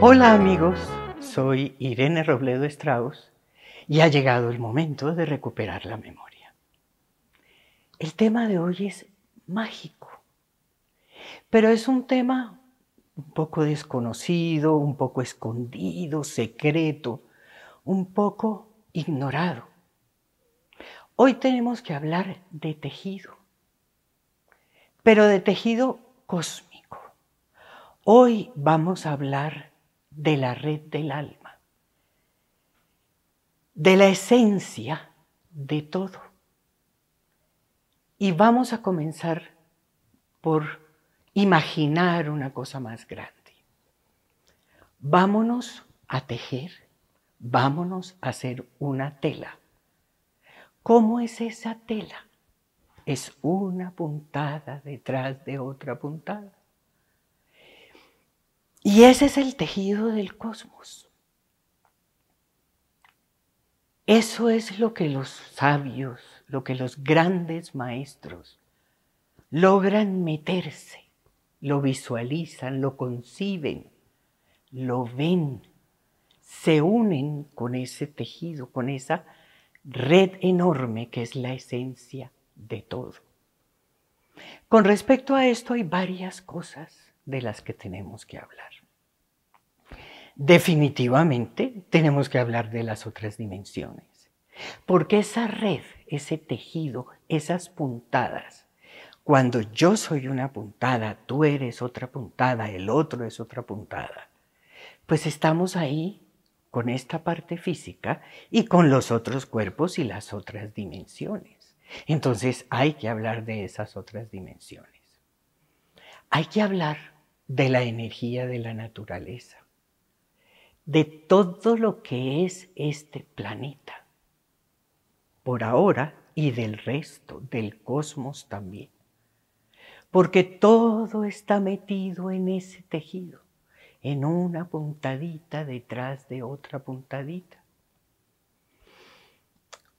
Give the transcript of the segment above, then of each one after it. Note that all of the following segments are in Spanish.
Hola amigos, soy Irene Robledo Strauss y ha llegado el momento de recuperar la memoria. El tema de hoy es mágico, pero es un tema un poco desconocido, un poco escondido, secreto, un poco ignorado. Hoy tenemos que hablar de tejido, pero de tejido cósmico. Hoy vamos a hablar de la red del alma, de la esencia de todo. Y vamos a comenzar por imaginar una cosa más grande. Vámonos a tejer, vámonos a hacer una tela. ¿Cómo es esa tela? Es una puntada detrás de otra puntada. Y ese es el tejido del cosmos. Eso es lo que los sabios, lo que los grandes maestros logran meterse, lo visualizan, lo conciben, lo ven, se unen con ese tejido, con esa red enorme que es la esencia de todo. Con respecto a esto hay varias cosas de las que tenemos que hablar. Definitivamente tenemos que hablar de las otras dimensiones, porque esa red, ese tejido, esas puntadas, cuando yo soy una puntada, tú eres otra puntada, el otro es otra puntada, pues estamos ahí con esta parte física y con los otros cuerpos y las otras dimensiones. Entonces hay que hablar de esas otras dimensiones. Hay que hablar de la energía de la naturaleza, de todo lo que es este planeta, por ahora, y del resto, del cosmos también. Porque todo está metido en ese tejido, en una puntadita detrás de otra puntadita.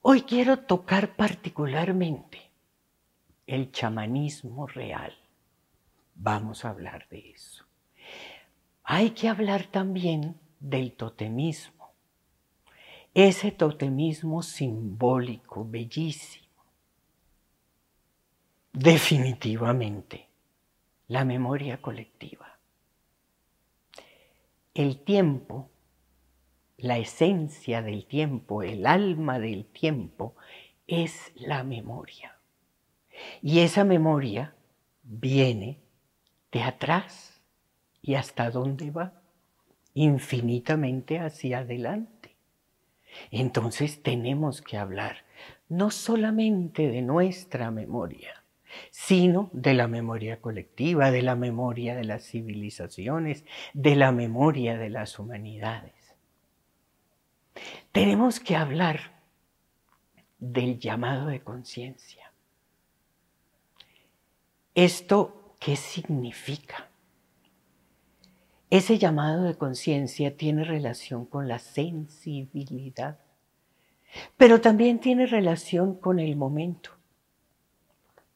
Hoy quiero tocar particularmente el chamanismo real. Vamos a hablar de eso. Hay que hablar también del totemismo. Ese totemismo simbólico, bellísimo. Definitivamente, la memoria colectiva. El tiempo, la esencia del tiempo, el alma del tiempo, es la memoria. Y esa memoria viene de atrás. ¿Y hasta dónde va? Infinitamente hacia adelante. Entonces tenemos que hablar no solamente de nuestra memoria, sino de la memoria colectiva, de la memoria de las civilizaciones, de la memoria de las humanidades. Tenemos que hablar del llamado de conciencia. ¿Esto qué significa? Ese llamado de conciencia tiene relación con la sensibilidad, pero también tiene relación con el momento.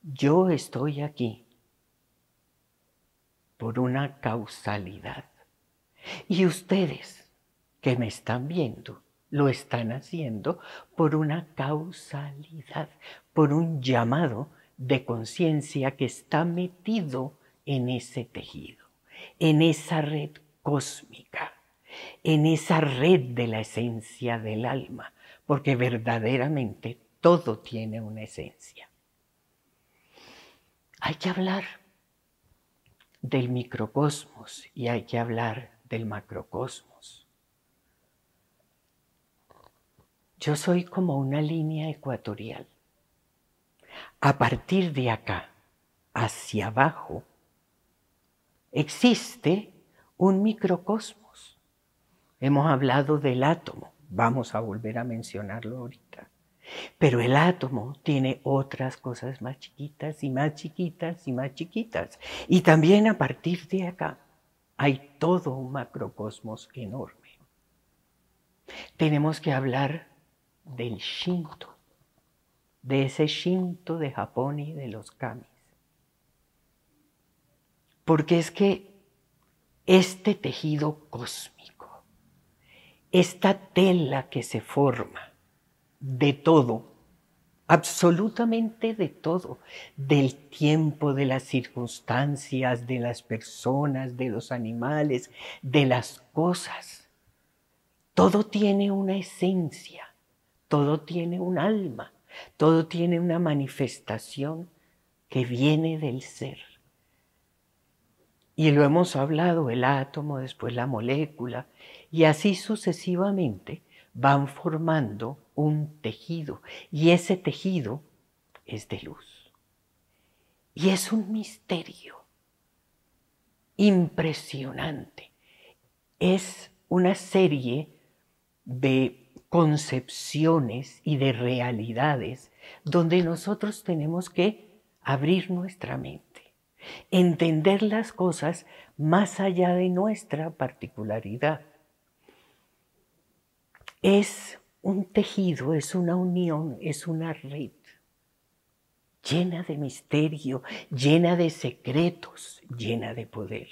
Yo estoy aquí por una causalidad y ustedes que me están viendo lo están haciendo por una causalidad, por un llamado de conciencia que está metido en ese tejido, en esa red cósmica, en esa red de la esencia del alma, porque verdaderamente todo tiene una esencia. Hay que hablar del microcosmos y hay que hablar del macrocosmos. Yo soy como una línea ecuatorial. A partir de acá, hacia abajo, existe un microcosmos. Hemos hablado del átomo, vamos a volver a mencionarlo ahorita. Pero el átomo tiene otras cosas más chiquitas y más chiquitas y más chiquitas. Y también a partir de acá hay todo un macrocosmos enorme. Tenemos que hablar del Shinto, de ese Shinto de Japón y de los kamis. Porque es que este tejido cósmico, esta tela que se forma de todo, absolutamente de todo, del tiempo, de las circunstancias, de las personas, de los animales, de las cosas. Todo tiene una esencia, todo tiene un alma, todo tiene una manifestación que viene del ser. Y lo hemos hablado, el átomo, después la molécula, y así sucesivamente van formando un tejido, y ese tejido es de luz. Y es un misterio impresionante. Es una serie de concepciones y de realidades donde nosotros tenemos que abrir nuestra mente, entender las cosas más allá de nuestra particularidad. Es un tejido, es una unión, es una red llena de misterio, llena de secretos, llena de poder.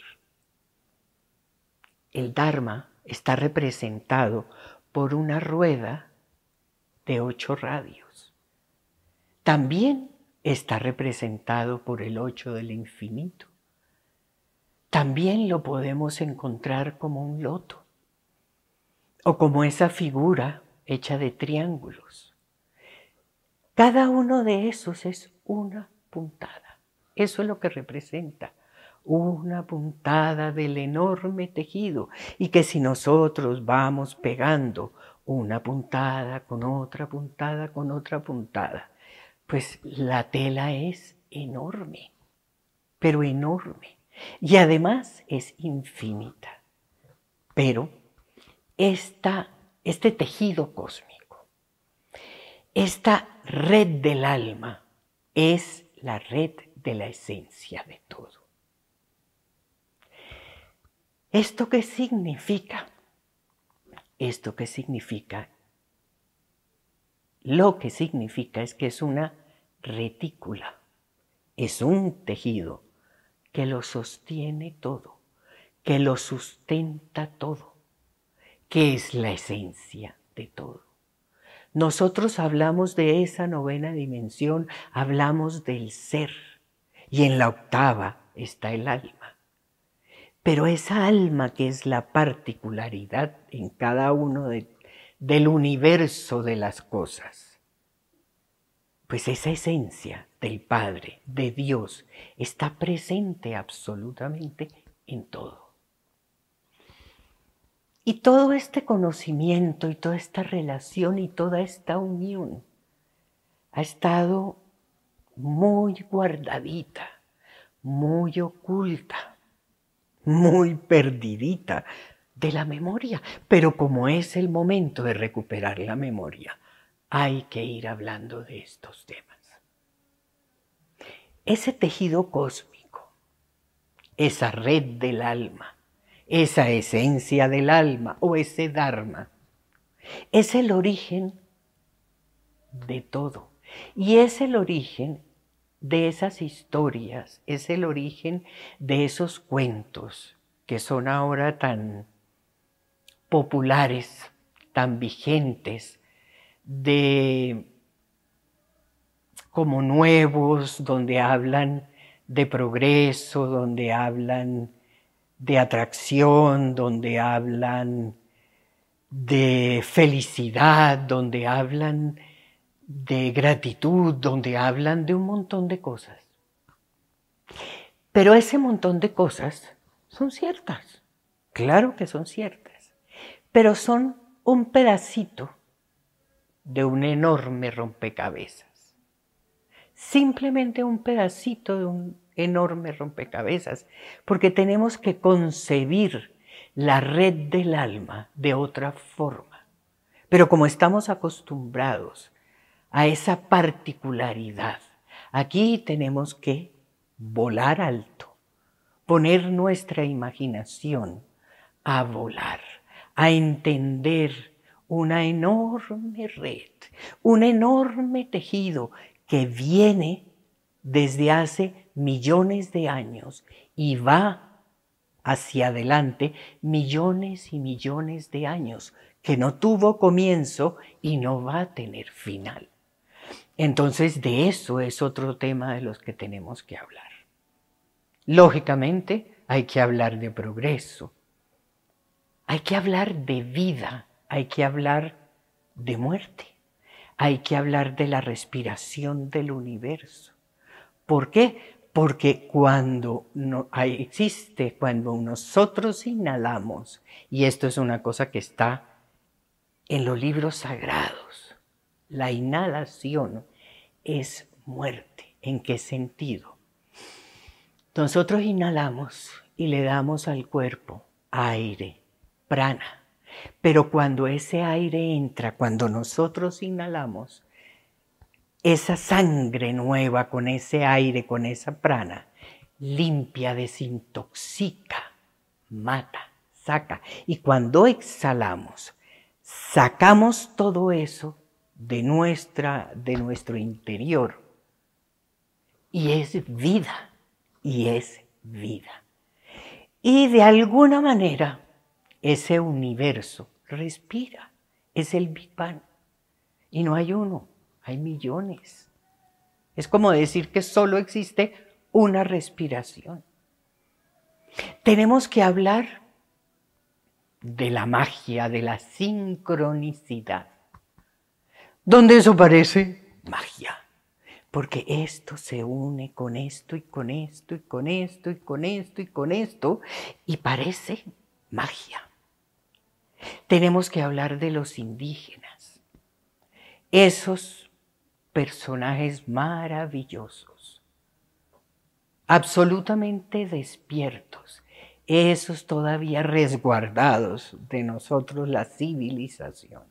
El Dharma está representado por una rueda de 8 radios. También está representado por el 8 del infinito. También lo podemos encontrar como un loto o como esa figura hecha de triángulos. Cada uno de esos es una puntada. Eso es lo que representa. Una puntada del enorme tejido, y que si nosotros vamos pegando una puntada con otra puntada con otra puntada, pues la tela es enorme, pero enorme, y además es infinita. Pero este tejido cósmico, esta red del alma, es la red de la esencia de todo. ¿Esto qué significa? Esto qué significa, lo que significa es que es una retícula, es un tejido que lo sostiene todo, que lo sustenta todo, que es la esencia de todo. Nosotros hablamos de esa novena dimensión, hablamos del ser, y en la octava está el alma. Pero esa alma que es la particularidad en cada uno del universo de las cosas, pues esa esencia del Padre, de Dios, está presente absolutamente en todo. Y todo este conocimiento y toda esta relación y toda esta unión ha estado muy guardadita, muy oculta, muy perdidita de la memoria. Pero como es el momento de recuperar la memoria, hay que ir hablando de estos temas. Ese tejido cósmico, esa red del alma, esa esencia del alma o ese Dharma, es el origen de todo. Y es el origen de esas historias, es el origen de esos cuentos que son ahora tan populares, tan vigentes, como nuevos, donde hablan de progreso, donde hablan de atracción, donde hablan de felicidad, donde hablan de gratitud, donde hablan de un montón de cosas. Pero ese montón de cosas son ciertas, claro que son ciertas, pero son un pedacito de un enorme rompecabezas. Simplemente un pedacito de un enorme rompecabezas, porque tenemos que concebir la red del alma de otra forma. Pero como estamos acostumbrados a esa particularidad, aquí tenemos que volar alto, poner nuestra imaginación a volar, a entender una enorme red, un enorme tejido que viene desde hace millones de años y va hacia adelante millones y millones de años, que no tuvo comienzo y no va a tener final. Entonces, de eso es otro tema de los que tenemos que hablar. Lógicamente, hay que hablar de progreso, hay que hablar de vida, hay que hablar de muerte, hay que hablar de la respiración del universo. ¿Por qué? Porque cuando nosotros inhalamos, y esto es una cosa que está en los libros sagrados, la inhalación es muerte. ¿En qué sentido? Nosotros inhalamos y le damos al cuerpo aire, prana, pero cuando ese aire entra, cuando nosotros inhalamos, esa sangre nueva con ese aire, con esa prana, limpia, desintoxica, mata, saca. Y cuando exhalamos, sacamos todo eso de nuestro interior. Y es vida, y es vida. Y de alguna manera, ese universo respira, es el Big Bang. Y no hay uno, hay millones. Es como decir que solo existe una respiración. Tenemos que hablar de la magia, de la sincronicidad. ¿Dónde eso parece? Magia. Porque esto se une con esto y con esto y con esto y con esto y con esto y parece magia. Tenemos que hablar de los indígenas. Esos personajes maravillosos, absolutamente despiertos, esos todavía resguardados de nosotros la civilización,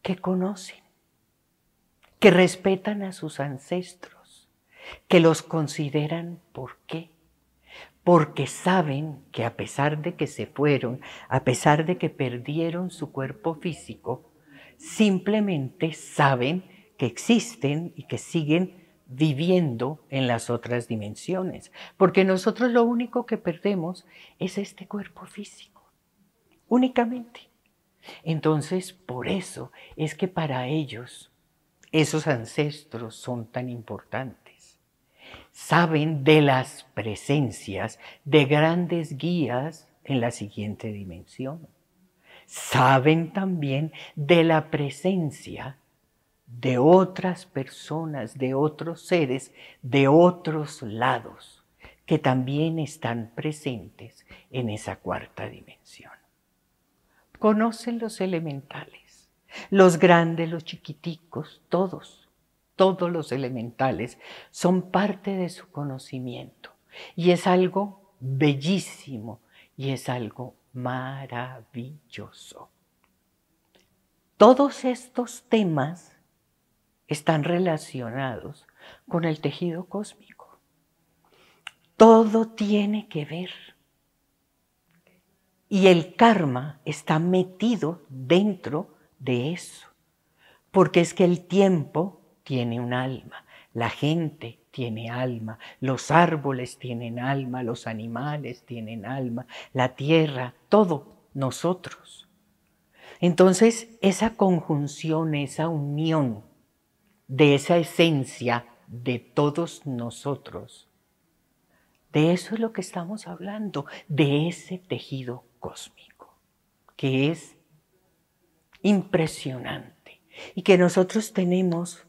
que conocen, que respetan a sus ancestros, que los consideran. ¿Por qué? Porque saben que a pesar de que se fueron, a pesar de que perdieron su cuerpo físico, simplemente saben que existen y que siguen viviendo en las otras dimensiones. Porque nosotros lo único que perdemos es este cuerpo físico, únicamente. Entonces, por eso es que para ellos esos ancestros son tan importantes. Saben de las presencias de grandes guías en la siguiente dimensión. Saben también de la presencia de otras personas, de otros seres, de otros lados, que también están presentes en esa cuarta dimensión. Conocen los elementales, los grandes, los chiquiticos, todos los elementales son parte de su conocimiento. Y es algo bellísimo y es algo maravilloso. Todos estos temas están relacionados con el tejido cósmico. Todo tiene que ver. Y el karma está metido dentro de eso. Porque es que el tiempo tiene un alma, la gente tiene alma, los árboles tienen alma, los animales tienen alma, la tierra, todo, nosotros. Entonces, esa conjunción, esa unión de esa esencia de todos nosotros, de eso es lo que estamos hablando, de ese tejido cósmico, que es impresionante y que nosotros tenemos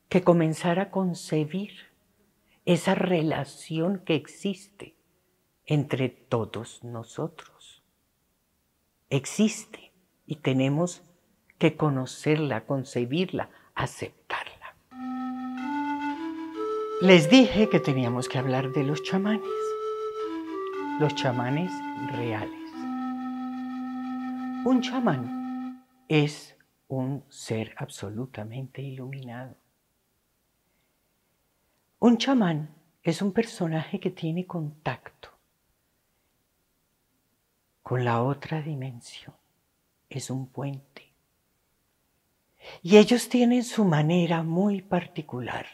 que comenzar a concebir esa relación que existe entre todos nosotros. Existe y tenemos que conocerla, concebirla, aceptarla. Les dije que teníamos que hablar de los chamanes reales. Un chamán es un ser absolutamente iluminado. Un chamán es un personaje que tiene contacto con la otra dimensión. Es un puente. Y ellos tienen su manera muy particular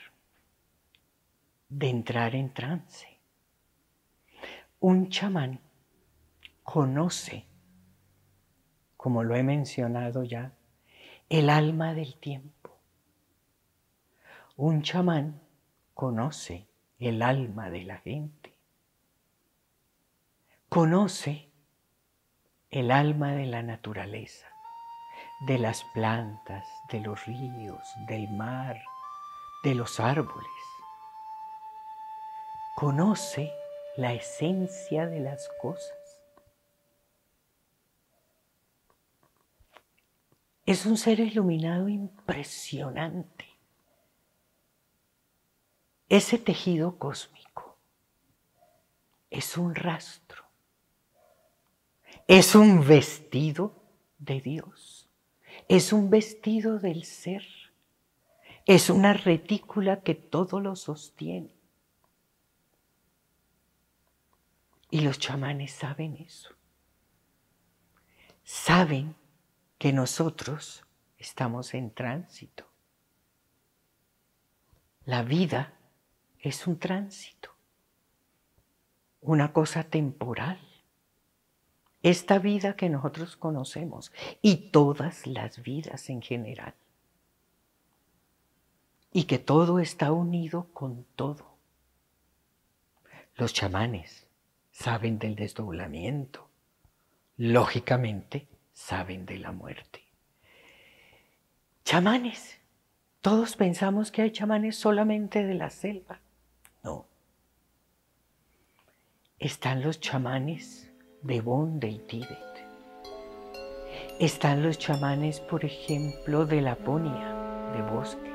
de entrar en trance. Un chamán conoce, como lo he mencionado ya, el alma del tiempo. Un chamán conoce el alma de la gente. Conoce el alma de la naturaleza, de las plantas, de los ríos, del mar, de los árboles. Conoce la esencia de las cosas. Es un ser iluminado impresionante. Ese tejido cósmico es un rastro, es un vestido de Dios, es un vestido del ser, es una retícula que todo lo sostiene. Y los chamanes saben eso. Saben que nosotros estamos en tránsito. La vida es un tránsito, una cosa temporal. Esta vida que nosotros conocemos y todas las vidas en general. Y que todo está unido con todo. Los chamanes saben del desdoblamiento. Lógicamente, saben de la muerte. Chamanes. Todos pensamos que hay chamanes solamente de la selva. No. Están los chamanes de Bon del Tíbet. Están los chamanes, por ejemplo, de Laponia, de bosques.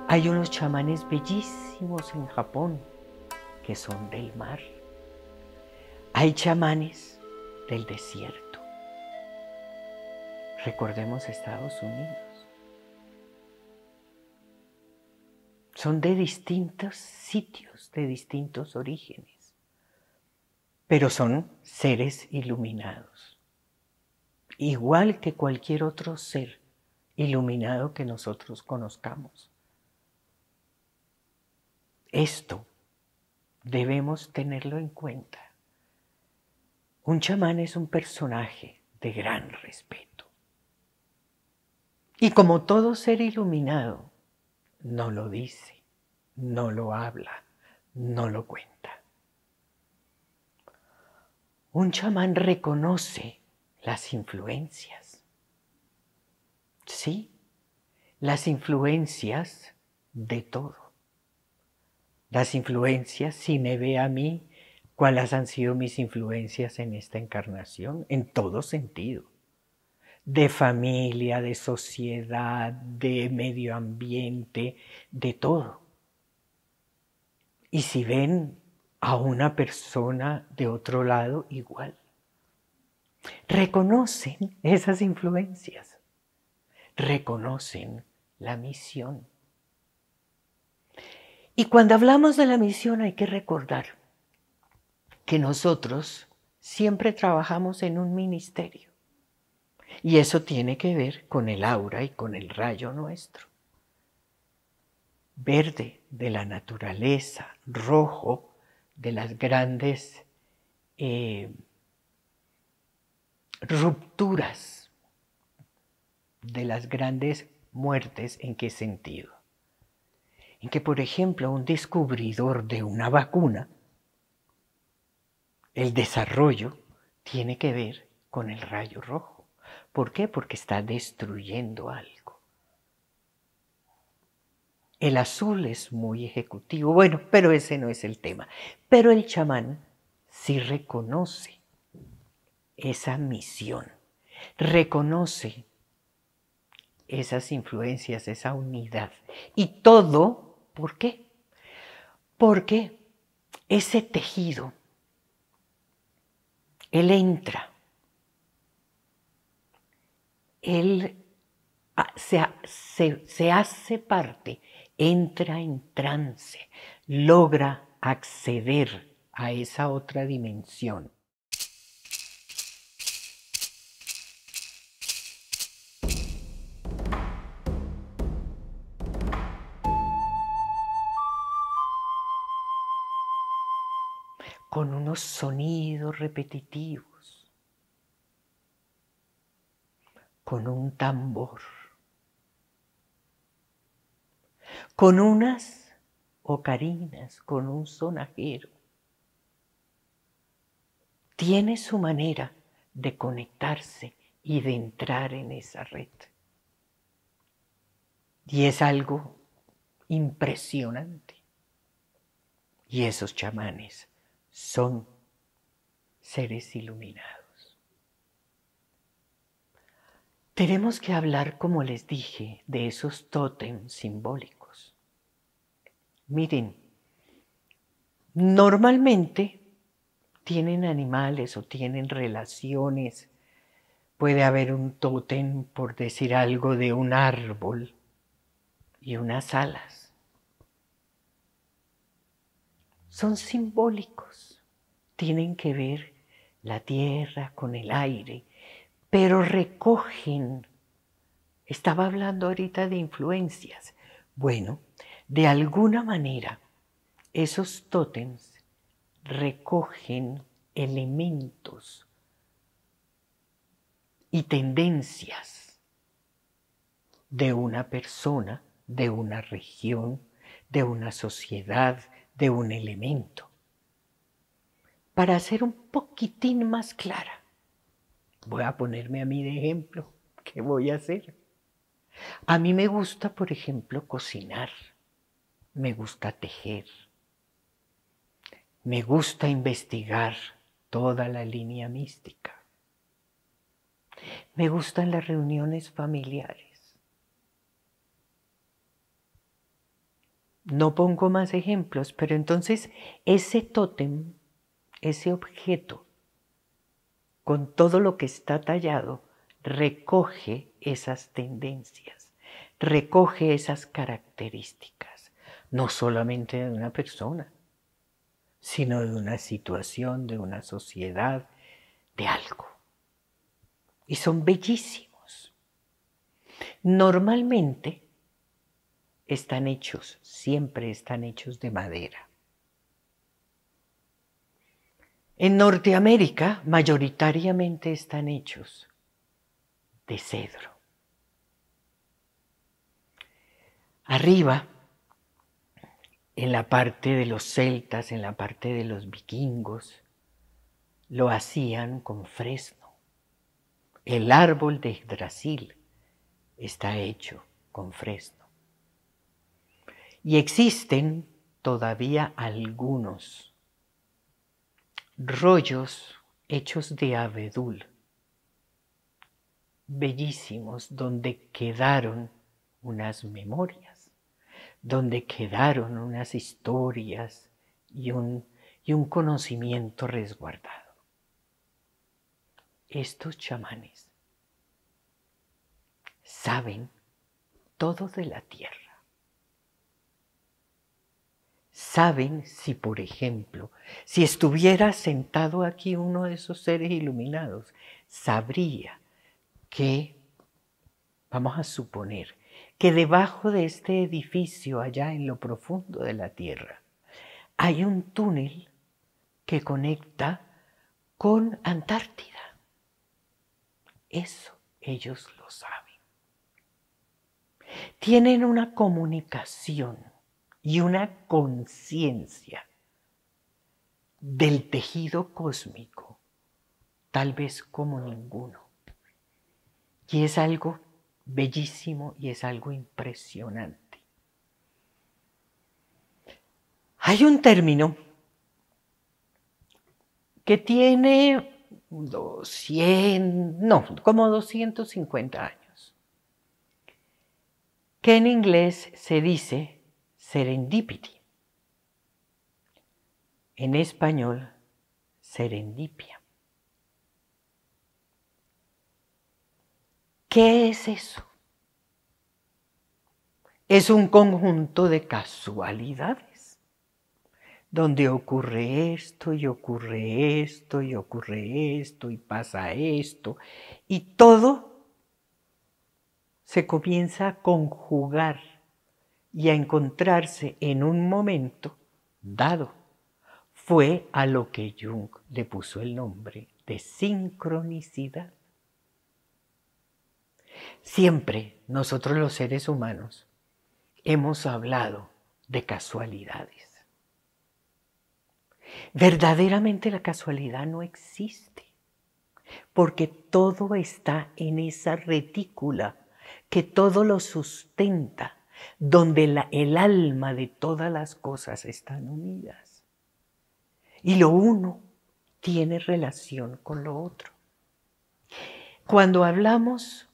Hay unos chamanes bellísimos en Japón que son del mar. Hay chamanes del desierto. Recordemos Estados Unidos. Son de distintos sitios, de distintos orígenes, pero son seres iluminados, igual que cualquier otro ser iluminado que nosotros conozcamos. Esto debemos tenerlo en cuenta. Un chamán es un personaje de gran respeto. Y como todo ser iluminado, no lo dice, no lo habla, no lo cuenta. Un chamán reconoce las influencias. Sí, las influencias de todo. Las influencias, si me ve a mí, ¿cuáles han sido mis influencias en esta encarnación? En todo sentido. De familia, de sociedad, de medio ambiente, de todo. Y si ven a una persona de otro lado, igual. Reconocen esas influencias. Reconocen la misión. Y cuando hablamos de la misión hay que recordar que nosotros siempre trabajamos en un ministerio. Y eso tiene que ver con el aura y con el rayo nuestro. Verde de la naturaleza, rojo de las grandes rupturas, de las grandes muertes. ¿En qué sentido? En que, por ejemplo, un descubridor de una vacuna, el desarrollo tiene que ver con el rayo rojo. ¿Por qué? Porque está destruyendo algo. El azul es muy ejecutivo, bueno, pero ese no es el tema. Pero el chamán sí reconoce esa misión, reconoce esas influencias, esa unidad. Y todo, ¿por qué? Porque ese tejido, él entra, él se hace parte, entra en trance, logra acceder a esa otra dimensión. con unos sonidos repetitivos, con un tambor, con unas ocarinas, con un sonajero. Tiene su manera de conectarse y de entrar en esa red. Y es algo impresionante. Y esos chamanes son seres iluminados. Tenemos que hablar, como les dije, de esos tótems simbólicos. Miren, normalmente tienen animales o tienen relaciones. Puede haber un tótem, por decir algo, de un árbol y unas alas. Son simbólicos. Tienen que ver la tierra con el aire, pero recogen. Estaba hablando ahorita de influencias. Bueno, de alguna manera, esos tótems recogen elementos y tendencias de una persona, de una región, de una sociedad, de un elemento. Para ser un poquitín más clara, voy a ponerme a mí de ejemplo. ¿Qué voy a hacer? A mí me gusta, por ejemplo, cocinar. Me gusta tejer. Me gusta investigar toda la línea mística. Me gustan las reuniones familiares. No pongo más ejemplos, pero entonces ese tótem, ese objeto, con todo lo que está tallado, recoge esas tendencias, recoge esas características, no solamente de una persona, sino de una situación, de una sociedad, de algo. Y son bellísimos. Normalmente están hechos, siempre están hechos de madera. En Norteamérica, mayoritariamente están hechos de cedro. Arriba, en la parte de los celtas, en la parte de los vikingos, lo hacían con fresno. El árbol de Yggdrasil está hecho con fresno. Y existen todavía algunos rollos hechos de abedul, bellísimos, donde quedaron unas memorias, donde quedaron unas historias y un conocimiento resguardado. Estos chamanes saben todo de la tierra. Saben si, por ejemplo, si estuviera sentado aquí uno de esos seres iluminados, sabría que, vamos a suponer, que debajo de este edificio, allá en lo profundo de la tierra, hay un túnel que conecta con Antártida. Eso ellos lo saben. Tienen una comunicación y una conciencia del tejido cósmico, tal vez como ninguno. Y es algo bellísimo y es algo impresionante. Hay un término que tiene como 250 años, que en inglés se dice serendipity, en español serendipia. ¿Qué es eso? Es un conjunto de casualidades, donde ocurre esto y ocurre esto y ocurre esto y pasa esto, y todo se comienza a conjugar y a encontrarse en un momento dado, fue a lo que Jung le puso el nombre de sincronicidad. Siempre nosotros los seres humanos hemos hablado de casualidades. Verdaderamente la casualidad no existe, porque todo está en esa retícula que todo lo sustenta, donde el alma de todas las cosas están unidas. Y lo uno tiene relación con lo otro. Cuando hablamos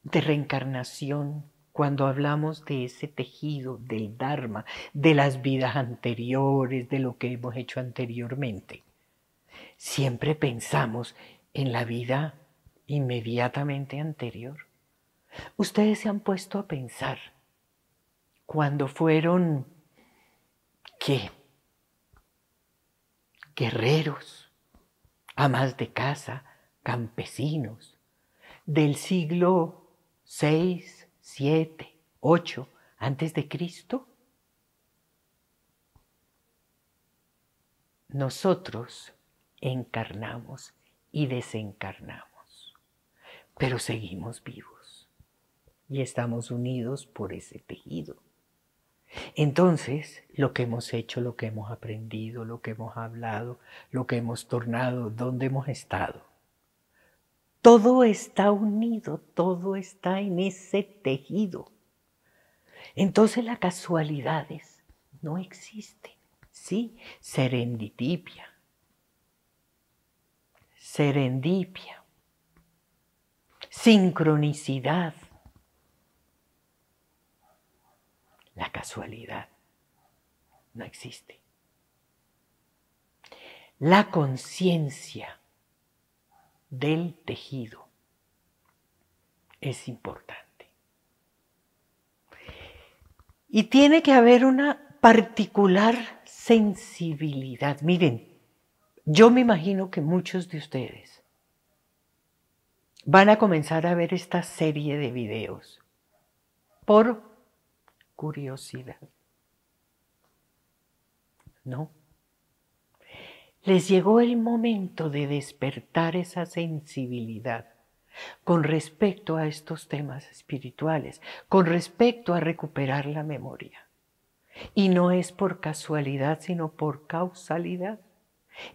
de reencarnación, cuando hablamos de ese tejido, del Dharma, de las vidas anteriores, de lo que hemos hecho anteriormente, siempre pensamos en la vida inmediatamente anterior. Ustedes se han puesto a pensar cuando fueron, ¿qué? Guerreros, amas de casa, campesinos, del siglo 6, 7, 8 antes de Cristo. Nosotros encarnamos y desencarnamos, pero seguimos vivos y estamos unidos por ese tejido. Entonces, lo que hemos hecho, lo que hemos aprendido, lo que hemos hablado, lo que hemos tornado, donde hemos estado, todo está unido, todo está en ese tejido. Entonces las casualidades no existen, ¿sí? Serendipia, sincronicidad. La casualidad no existe. La conciencia del tejido es importante. Y tiene que haber una particular sensibilidad. Miren, yo me imagino que muchos de ustedes van a comenzar a ver esta serie de videos por curiosidad. ¿No? Les llegó el momento de despertar esa sensibilidad con respecto a estos temas espirituales, con respecto a recuperar la memoria. Y no es por casualidad, sino por causalidad.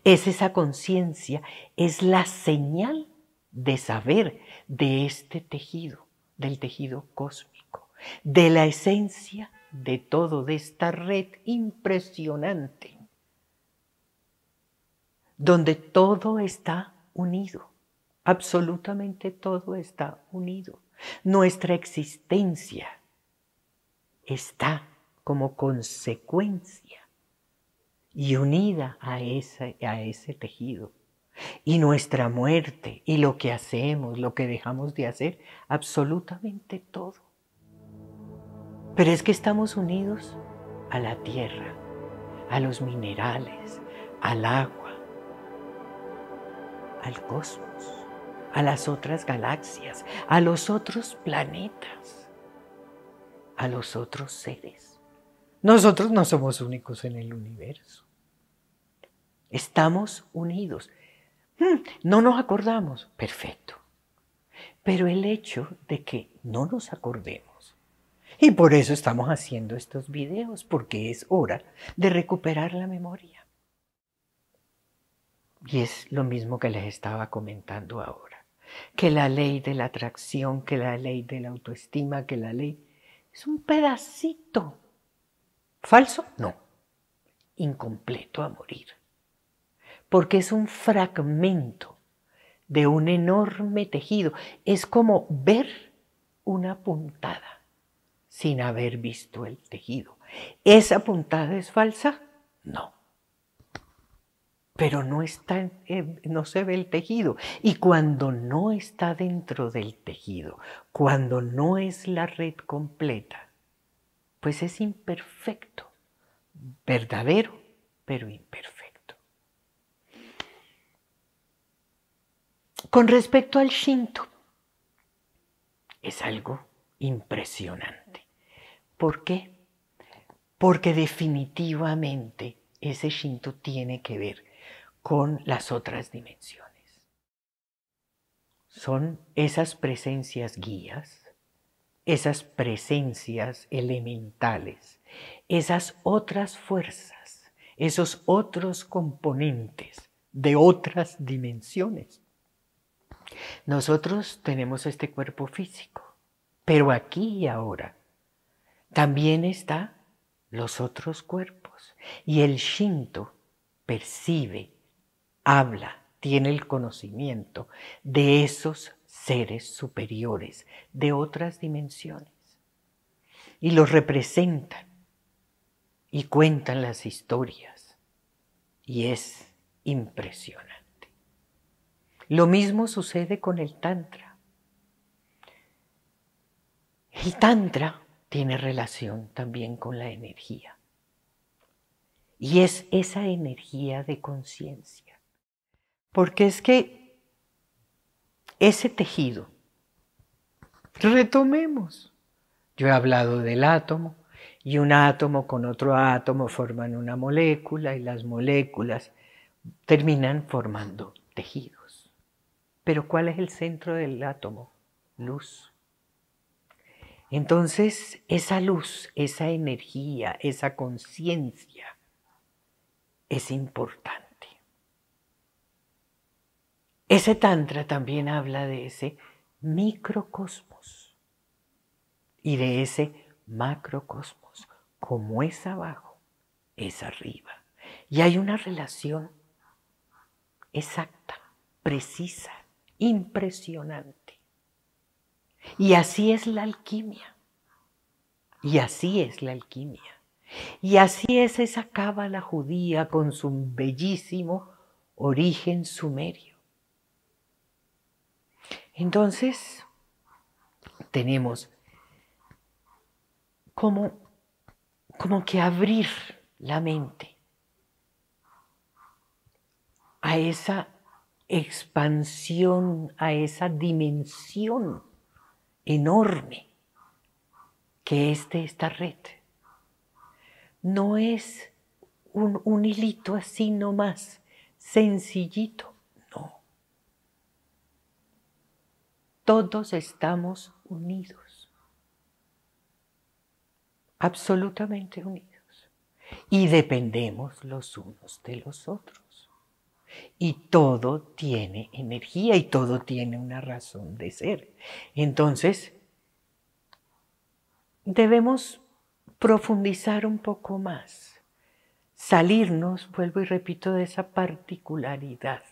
Es esa conciencia, es la señal de saber de este tejido, del tejido cósmico, de la esencia de todo, de esta red impresionante, donde todo está unido, absolutamente todo está unido. Nuestra existencia está como consecuencia y unida a ese tejido. Y nuestra muerte y lo que hacemos, lo que dejamos de hacer, absolutamente todo. Pero es que estamos unidos a la tierra, a los minerales, al agua, al cosmos, a las otras galaxias, a los otros planetas, a los otros seres. Nosotros no somos únicos en el universo. Estamos unidos. No nos acordamos, perfecto. Pero el hecho de que no nos acordemos, y por eso estamos haciendo estos videos, porque es hora de recuperar la memoria. Y es lo mismo que les estaba comentando ahora, que la ley de la atracción, que la ley de la autoestima, que la ley es un pedacito. ¿Falso? No. Incompleto a morir. Porque es un fragmento de un enorme tejido. Es como ver una puntada sin haber visto el tejido. ¿Esa puntada es falsa? No. Pero no se ve el tejido. Y cuando no está dentro del tejido, cuando no es la red completa, pues es imperfecto, verdadero, pero imperfecto. Con respecto al Shinto, es algo impresionante. ¿Por qué? Porque definitivamente ese Shinto tiene que ver con las otras dimensiones. Son esas presencias guías, esas presencias elementales, esas otras fuerzas, esos otros componentes de otras dimensiones. Nosotros tenemos este cuerpo físico, pero aquí y ahora también están los otros cuerpos. Y el Shinto percibe, habla, tiene el conocimiento de esos seres superiores, de otras dimensiones. Y los representan y cuentan las historias. Y es impresionante. Lo mismo sucede con el Tantra. El Tantra tiene relación también con la energía. Y es esa energía de conciencia. Porque es que ese tejido, retomemos. Yo he hablado del átomo y un átomo con otro átomo forman una molécula y las moléculas terminan formando tejidos. Pero ¿cuál es el centro del átomo? Luz. Entonces, esa luz, esa energía, esa conciencia es importante. Ese tantra también habla de ese microcosmos y de ese macrocosmos. Como es abajo, es arriba. Y hay una relación exacta, precisa, impresionante. Y así es la alquimia. Y así es la alquimia. Y así es esa cábala judía con su bellísimo origen sumerio. Entonces, tenemos como que abrir la mente a esa expansión, a esa dimensión enorme que es de esta red. No es un hilito así nomás, sencillito, no. Todos estamos unidos, absolutamente unidos, y dependemos los unos de los otros. Y todo tiene energía y todo tiene una razón de ser. Entonces, debemos profundizar un poco más, salirnos, vuelvo y repito, de esa particularidad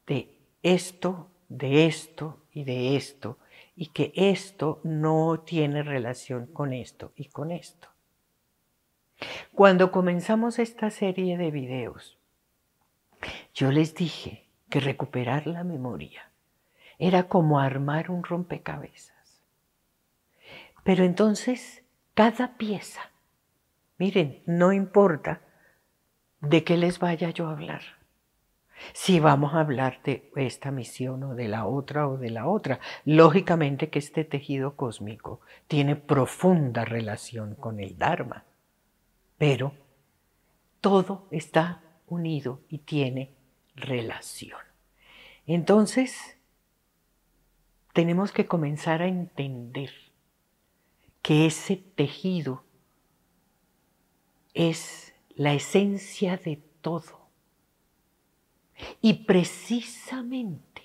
de esto y de esto, y que esto no tiene relación con esto y con esto. Cuando comenzamos esta serie de videos, yo les dije que recuperar la memoria era como armar un rompecabezas. Pero entonces, cada pieza, miren, no importa de qué les vaya yo a hablar. Si vamos a hablar de esta misión o de la otra, lógicamente que este tejido cósmico tiene profunda relación con el Dharma, pero todo está unido y tiene relación. Entonces, tenemos que comenzar a entender que ese tejido es la esencia de todo. Y precisamente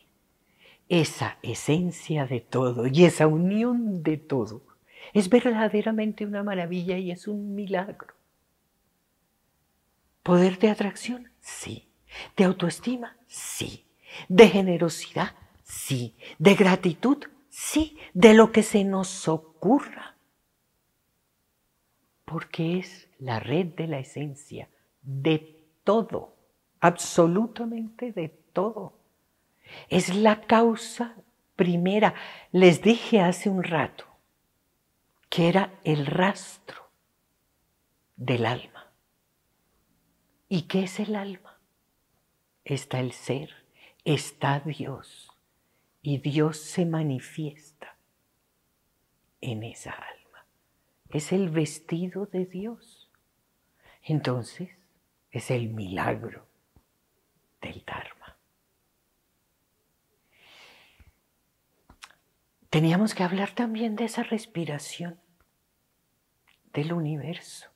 esa esencia de todo y esa unión de todo es verdaderamente una maravilla y es un milagro. ¿Poder de atracción? Sí. ¿De autoestima? Sí. ¿De generosidad? Sí. ¿De gratitud? Sí. De lo que se nos ocurra. Porque es la red de la esencia de todo, absolutamente de todo. Es la causa primera. Les dije hace un rato que era el rastro del alma. ¿Y qué es el alma? Está el ser, está Dios, y Dios se manifiesta en esa alma. Es el vestido de Dios. Entonces, es el milagro del Dharma. Teníamos que hablar también de esa respiración del universo.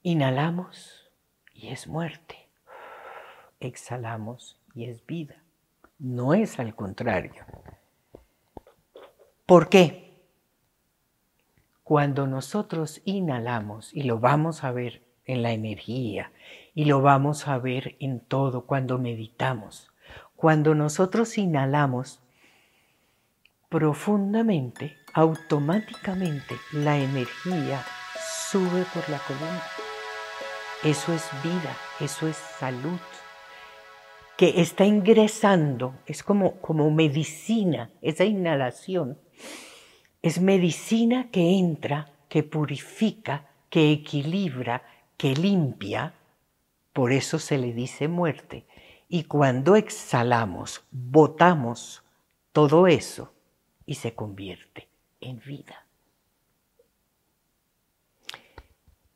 Inhalamos y es muerte. Exhalamos y es vida. No es al contrario. ¿Por qué? Cuando nosotros inhalamos, y lo vamos a ver en la energía, y lo vamos a ver en todo cuando meditamos, cuando nosotros inhalamos profundamente, automáticamente la energía sube por la columna. Eso es vida, eso es salud, que está ingresando, es como medicina, esa inhalación es medicina que entra, que purifica, que equilibra, que limpia, por eso se le dice muerte. Y cuando exhalamos, botamos todo eso y se convierte en vida.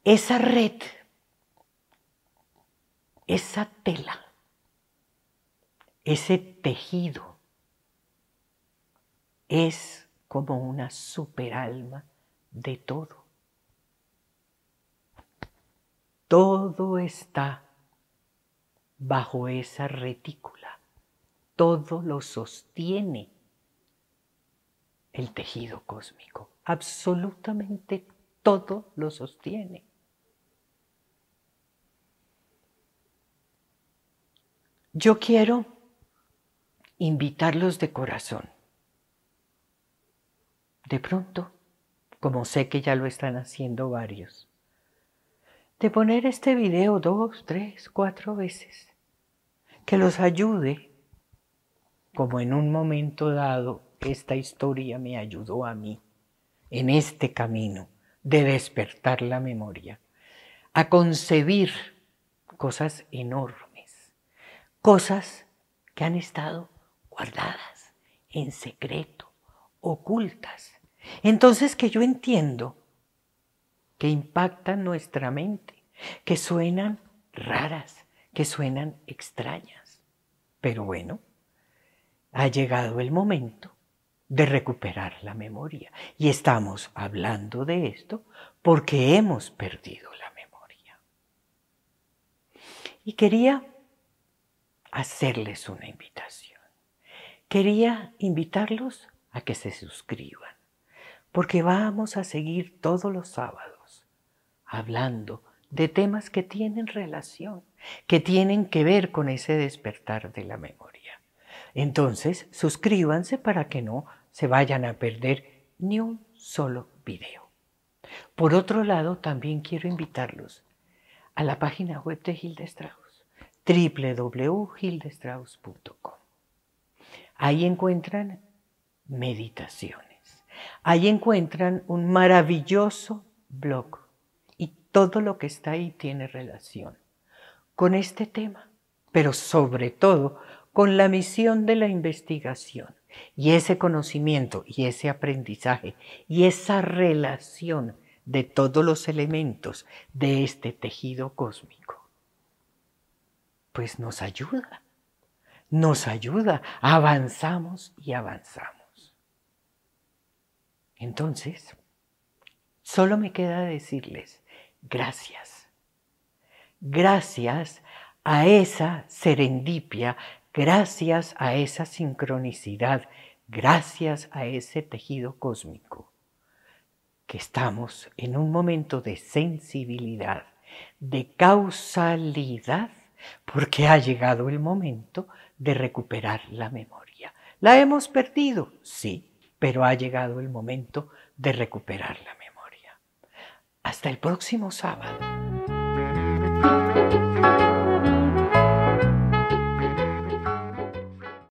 Esa red, esa tela, ese tejido es como una superalma de todo. Todo está bajo esa retícula. Todo lo sostiene el tejido cósmico. Absolutamente todo lo sostiene. Yo quiero invitarlos de corazón. De pronto, como sé que ya lo están haciendo varios, de poner este video 2, 3, 4 veces, que los ayude, como en un momento dado esta historia me ayudó a mí, en este camino de despertar la memoria, a concebir cosas enormes, cosas que han estado guardadas en secreto, ocultas. Entonces que yo entiendo que impactan nuestra mente, que suenan raras, que suenan extrañas. Pero bueno, ha llegado el momento de recuperar la memoria. Y estamos hablando de esto porque hemos perdido la memoria. Y quería hacerles una invitación. Quería invitarlos a que se suscriban, porque vamos a seguir todos los sábados hablando de temas que tienen relación, que tienen que ver con ese despertar de la memoria. Entonces, suscríbanse para que no se vayan a perder ni un solo video. Por otro lado, también quiero invitarlos a la página web de Hilda Strauss, www.hildestrauss.com. Ahí encuentran meditaciones. Ahí encuentran un maravilloso blog y todo lo que está ahí tiene relación con este tema, pero sobre todo con la misión de la investigación y ese conocimiento y ese aprendizaje y esa relación de todos los elementos de este tejido cósmico. Pues nos ayuda, avanzamos y avanzamos. Entonces, solo me queda decirles gracias. Gracias a esa serendipia, gracias a esa sincronicidad, gracias a ese tejido cósmico, que estamos en un momento de sensibilidad, de causalidad, porque ha llegado el momento de recuperar la memoria. ¿La hemos perdido? Sí, pero ha llegado el momento de recuperar la memoria. Hasta el próximo sábado.